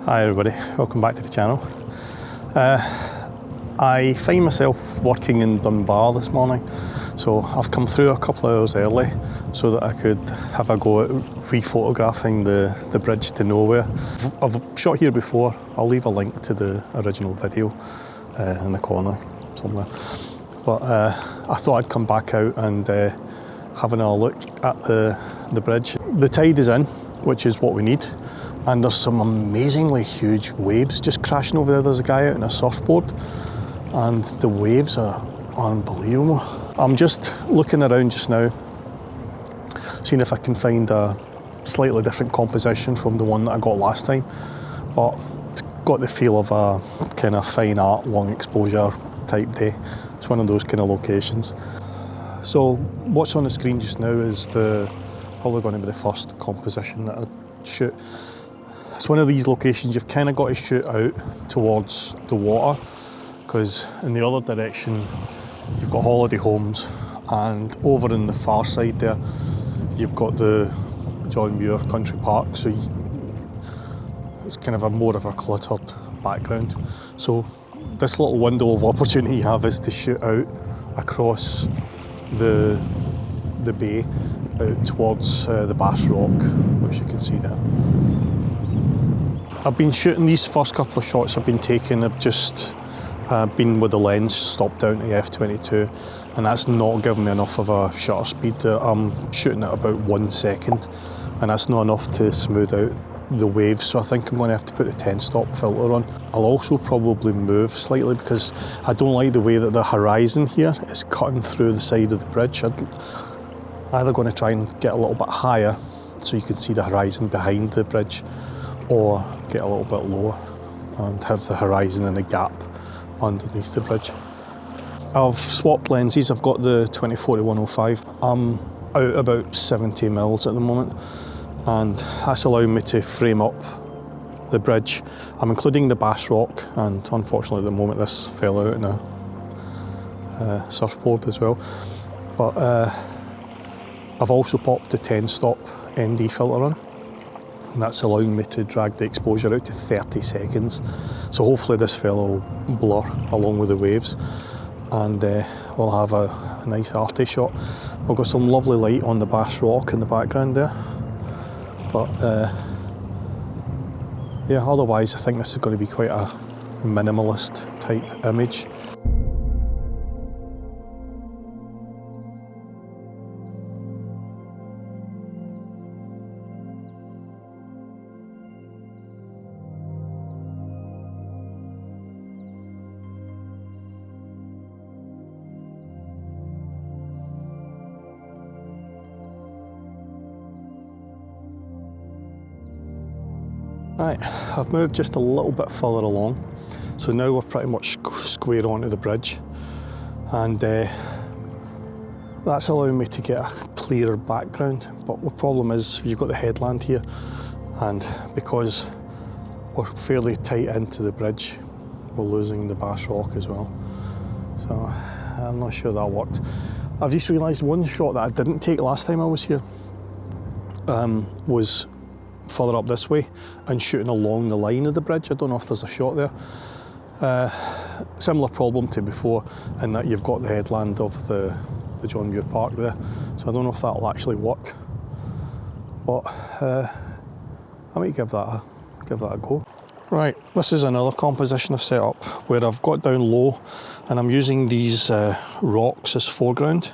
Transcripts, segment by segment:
Hi everybody, welcome back to the channel. I find myself working in Dunbar this morning, so I've come through a couple of hours early so that I could have a go at re-photographing the bridge to nowhere. I've shot here before. I'll leave a link to the original video in the corner somewhere. But I thought I'd come back out and have another look at the bridge. The tide is in, which is what we need. And there's some amazingly huge waves just crashing over there. There's a guy out on a surfboard and the waves are unbelievable. I'm just looking around just now, seeing if I can find a slightly different composition from the one that I got last time. But it's got the feel of a kind of fine art, long exposure type day. It's one of those kind of locations. So what's on the screen just now is probably going to be the first composition that I shoot. It's one of these locations you've kind of got to shoot out towards the water, because in the other direction you've got holiday homes, and over in the far side there you've got the John Muir Country Park, so it's kind of more of a cluttered background. So this little window of opportunity you have is to shoot out across the bay out towards the Bass Rock, which you can see there. I've been shooting these first couple of shots I've been taking. I've just been with the lens stopped down to f/22, and that's not giving me enough of a shutter speed. I'm shooting at about 1 second, and that's not enough to smooth out the waves, so I think I'm going to have to put the 10-stop filter on. I'll also probably move slightly because I don't like the way that the horizon here is cutting through the side of the bridge. I'm either going to try and get a little bit higher so you can see the horizon behind the bridge, or get a little bit lower and have the horizon in a gap underneath the bridge. I've swapped lenses. I've got the 20-40-105. I'm out about 70 mils at the moment, and that's allowing me to frame up the bridge. I'm including the Bass Rock, and unfortunately at the moment this fell out in a surfboard as well. But I've also popped the 10-stop ND filter on, and that's allowing me to drag the exposure out to 30 seconds. So hopefully this fellow will blur along with the waves, and we'll have a nice arty shot. I've got some lovely light on the Bass Rock in the background there, but yeah, otherwise I think this is going to be quite a minimalist type image. Right, I've moved just a little bit further along, so now we're pretty much square onto the bridge, and that's allowing me to get a clearer background. But the problem is you've got the headland here, and because we're fairly tight into the bridge, we're losing the Bass Rock as well. So I'm not sure that worked. I've just realised one shot that I didn't take last time I was here was further up this way and shooting along the line of the bridge. I don't know if there's a shot there. Similar problem to before, in that you've got the headland of the John Muir Park there, so I don't know if that'll actually work, but I might give that a go. Right, this is another composition I've set up where I've got down low and I'm using these rocks as foreground,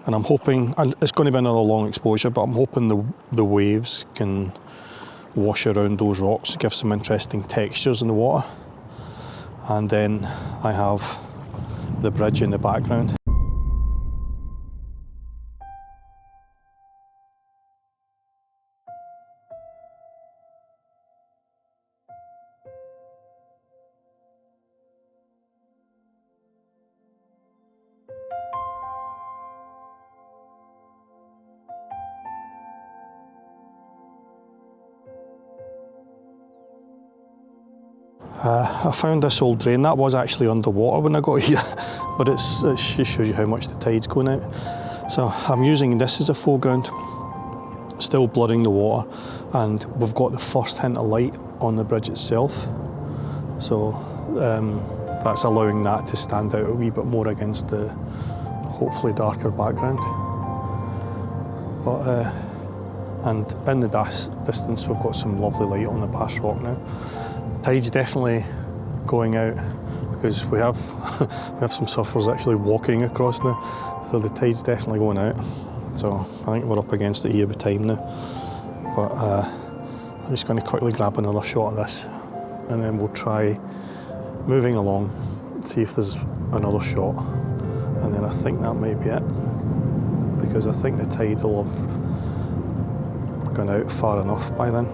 and I'm hoping, and it's going to be another long exposure, but I'm hoping the waves can wash around those rocks, give some interesting textures in the water. And then I have the bridge in the background. I found this old drain. That was actually underwater when I got here, but it just shows you how much the tide's going out. So I'm using this as a foreground, still blurring the water, and we've got the first hint of light on the bridge itself. So that's allowing that to stand out a wee bit more against the hopefully darker background. But and in the distance we've got some lovely light on the Bass Rock now. Tide's definitely going out because we have some surfers actually walking across now, so the tide's definitely going out. So I think we're up against it here by time now. But I'm just going to quickly grab another shot of this, and then we'll try moving along and see if there's another shot. And then I think that might be it, because I think the tide will have gone out far enough by then.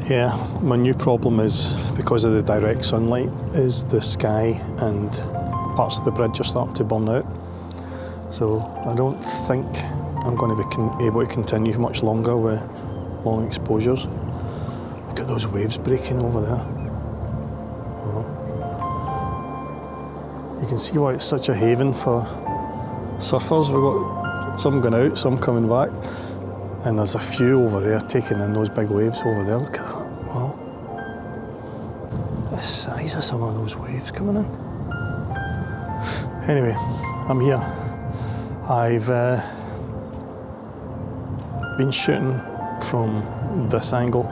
Yeah, my new problem is, because of the direct sunlight, is the sky and parts of the bridge are starting to burn out. So I don't think I'm going to be able to continue much longer with long exposures. Look at those waves breaking over there. Oh. You can see why it's such a haven for surfers. We've got some going out, some coming back. And there's a few over there taking in those big waves over there. Look at that. Wow. The size of some of those waves coming in. Anyway, I'm here. I've been shooting from this angle,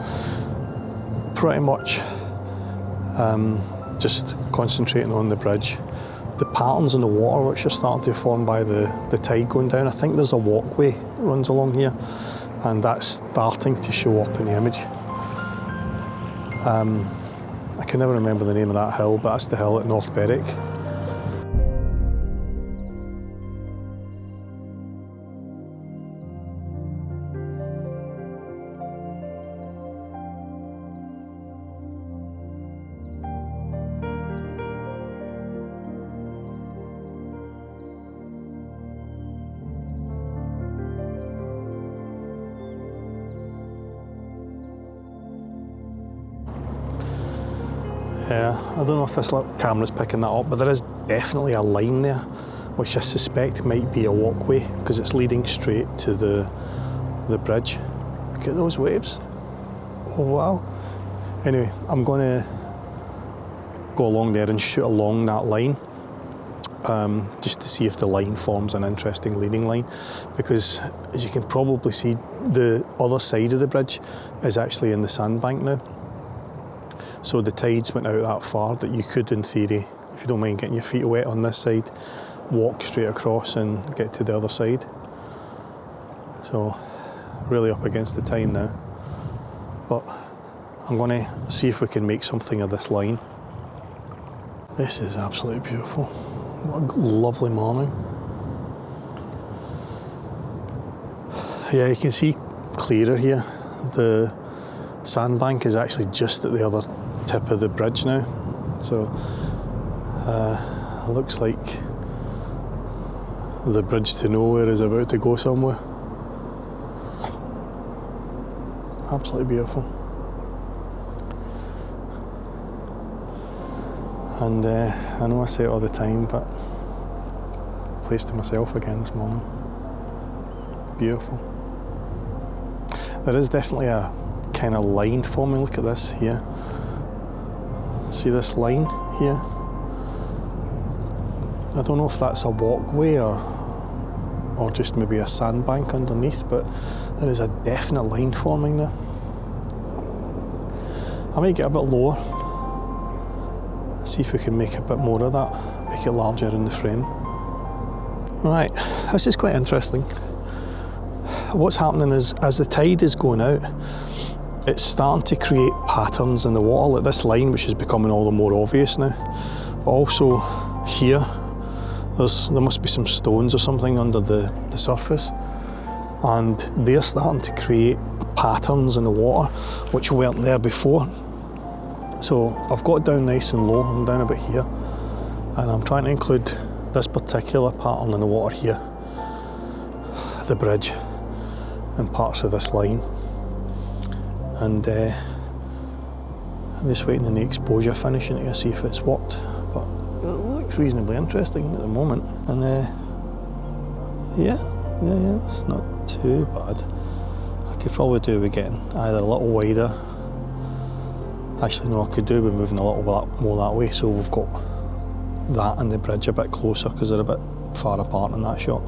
pretty much just concentrating on the bridge. The patterns in the water which are starting to form by the tide going down. I think there's a walkway that runs along here, and that's starting to show up in the image. I can never remember the name of that hill, but that's the hill at North Berwick. Yeah, I don't know if this camera's picking that up, but there is definitely a line there, which I suspect might be a walkway, because it's leading straight to the bridge. Look at those waves. Oh wow. Anyway, I'm going to go along there and shoot along that line, just to see if the line forms an interesting leading line, because as you can probably see, the other side of the bridge is actually in the sandbank now. So the tides went out that far that you could, in theory, if you don't mind getting your feet wet on this side, walk straight across and get to the other side. So really up against the time now. But I'm going to see if we can make something of this line. This is absolutely beautiful. What a lovely morning. Yeah, you can see clearer here. The sandbank is actually just at the other tip of the bridge now, so it looks like the bridge to nowhere is about to go somewhere. Absolutely beautiful. And I know I say it all the time, but place to myself again this morning. Beautiful. There is definitely a kind of line forming. Look at this here. See this line here? I don't know if that's a walkway or just maybe a sandbank underneath, but there is a definite line forming there. I might get a bit lower, see if we can make a bit more of that, make it larger in the frame. Right, this is quite interesting. What's happening is, as the tide is going out, it's starting to create patterns in the water, like this line, which is becoming all the more obvious now. But also here, there must be some stones or something under the surface, and they're starting to create patterns in the water which weren't there before. So I've got it down nice and low. I'm down about here, and I'm trying to include this particular pattern in the water here, the bridge, and parts of this line. And I'm just waiting on the exposure finishing to see if it's worked, but it looks reasonably interesting at the moment. And yeah, it's not too bad. I could probably do with getting either a little wider. Actually, no, I could do with moving a little more that way, so we've got that and the bridge a bit closer because they're a bit far apart in that shot.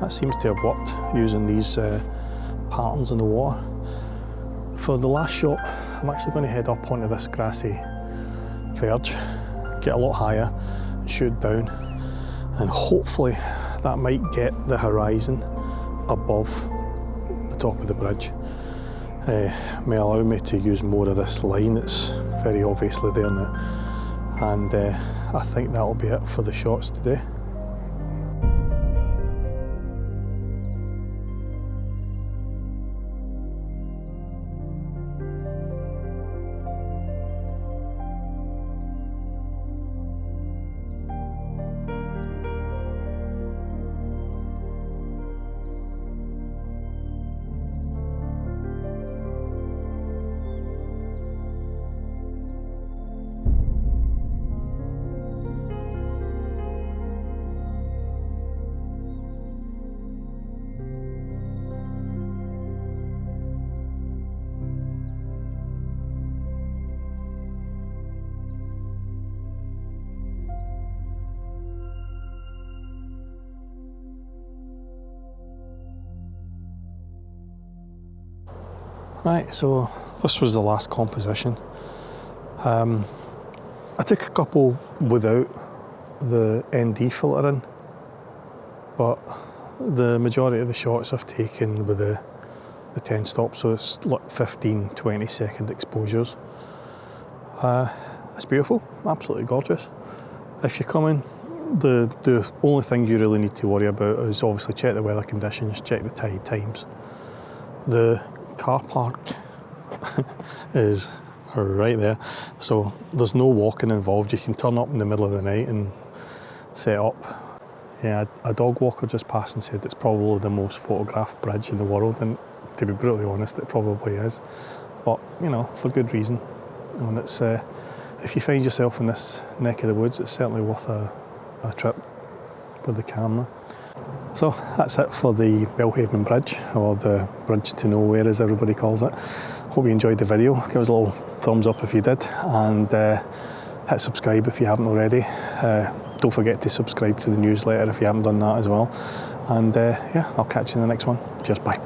That seems to have worked, using these patterns in the water. For the last shot, I'm actually going to head up onto this grassy verge, get a lot higher and shoot down, and hopefully that might get the horizon above the top of the bridge. May allow me to use more of this line that's very obviously there now, and I think that'll be it for the shots today. Right, so this was the last composition. I took a couple without the ND filter in, but the majority of the shots I've taken with the 10 stop, so it's like 15-20 second exposures. It's beautiful, absolutely gorgeous. If you're coming, the only thing you really need to worry about is obviously check the weather conditions, check the tide times. The car park is right there, so there's no walking involved. You can turn up in the middle of the night and set up. Yeah, a dog walker just passed and said it's probably the most photographed bridge in the world, and to be brutally honest, it probably is, but you know, for good reason. And it's if you find yourself in this neck of the woods, it's certainly worth a trip with the camera. So that's it for the Belhaven Bridge, or the bridge to nowhere as everybody calls it. Hope you enjoyed the video. Give us a little thumbs up if you did, and hit subscribe if you haven't already. Don't forget to subscribe to the newsletter if you haven't done that as well. And yeah, I'll catch you in the next one. Cheers, bye.